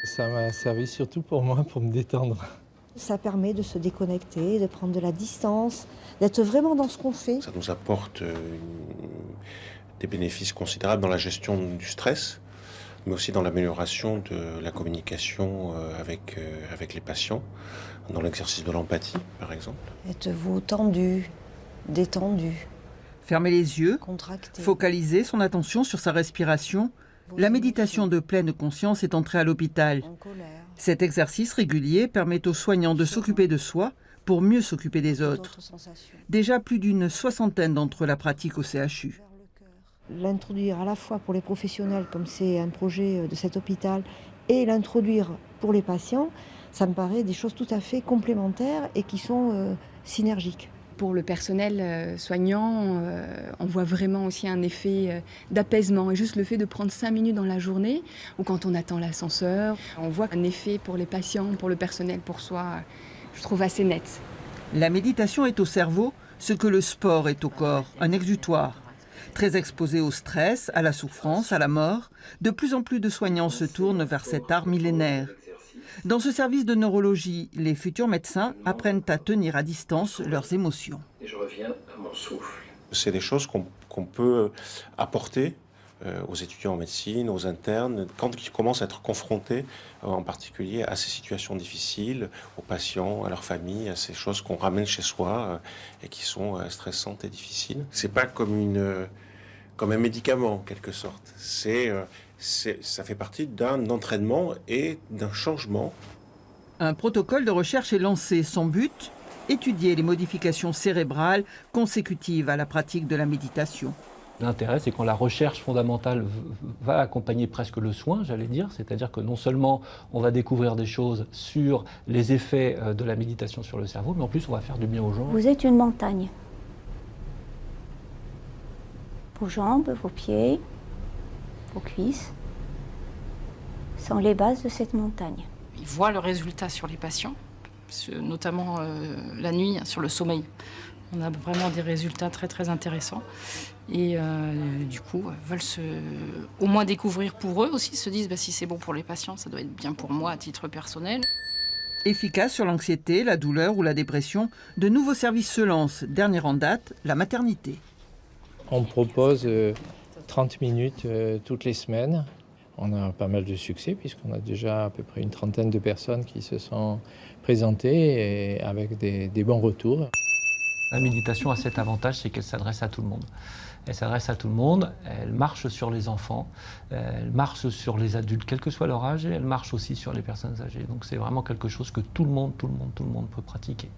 Ça m'a servi surtout pour moi, pour me détendre. Ça permet de se déconnecter, de prendre de la distance, d'être vraiment dans ce qu'on fait. Ça nous apporte des bénéfices considérables dans la gestion du stress, mais aussi dans l'amélioration de la communication avec les patients, dans l'exercice de l'empathie, par exemple. Êtes-vous tendu, détendu, Fermer les yeux, contracté? focaliser son attention sur sa respiration. La méditation de pleine conscience est entrée à l'hôpital. En colère, Cet exercice régulier permet aux soignants de s'occuper de soi pour mieux s'occuper des autres. d'autres sensations. Déjà plus d'une soixantaine d'entre eux la pratiquent au CHU. Vers le cœur. L'introduire à la fois pour les professionnels, comme c'est un projet de cet hôpital, et l'introduire pour les patients, ça me paraît des choses tout à fait complémentaires et qui sont synergiques. Pour le personnel soignant, on voit vraiment aussi un effet d'apaisement. Et juste le fait de prendre 5 minutes dans la journée, ou quand on attend l'ascenseur, on voit un effet pour les patients, pour le personnel, pour soi, je trouve assez net. La méditation est au cerveau ce que le sport est au corps, un exutoire. Très exposé au stress, à la souffrance, à la mort, de plus en plus de soignants se tournent vers cet art millénaire. Dans ce service de neurologie, les futurs médecins apprennent à tenir à distance leurs émotions. Et je reviens à mon souffle. C'est des choses qu'on peut apporter aux étudiants en médecine, aux internes, quand ils commencent à être confrontés en particulier à ces situations difficiles, aux patients, à leur famille, à ces choses qu'on ramène chez soi et qui sont stressantes et difficiles. C'est pas comme un médicament en quelque sorte. Ça fait partie d'un entraînement et d'un changement. Un protocole de recherche est lancé. Son but, étudier les modifications cérébrales consécutives à la pratique de la méditation. L'intérêt, c'est quand la recherche fondamentale va accompagner presque le soin, j'allais dire, c'est-à-dire que non seulement on va découvrir des choses sur les effets de la méditation sur le cerveau, mais en plus on va faire du bien aux gens. Vous êtes une montagne. Vos jambes, vos pieds, vos cuisses sont les bases de cette montagne. Ils voient le résultat sur les patients, notamment la nuit, sur le sommeil. On a vraiment des résultats très très intéressants et du coup veulent au moins découvrir pour eux aussi, se disent si c'est bon pour les patients, ça doit être bien pour moi à titre personnel. Efficace sur l'anxiété, la douleur ou la dépression, de nouveaux services se lancent. Dernier en date, la maternité. On propose 30 minutes toutes les semaines. On a pas mal de succès puisqu'on a déjà à peu près une trentaine de personnes qui se sont présentées et avec des bons retours. La méditation a cet avantage, c'est qu'elle s'adresse à tout le monde. Elle s'adresse à tout le monde, elle marche sur les enfants, elle marche sur les adultes, quel que soit leur âge, et elle marche aussi sur les personnes âgées. Donc c'est vraiment quelque chose que tout le monde peut pratiquer.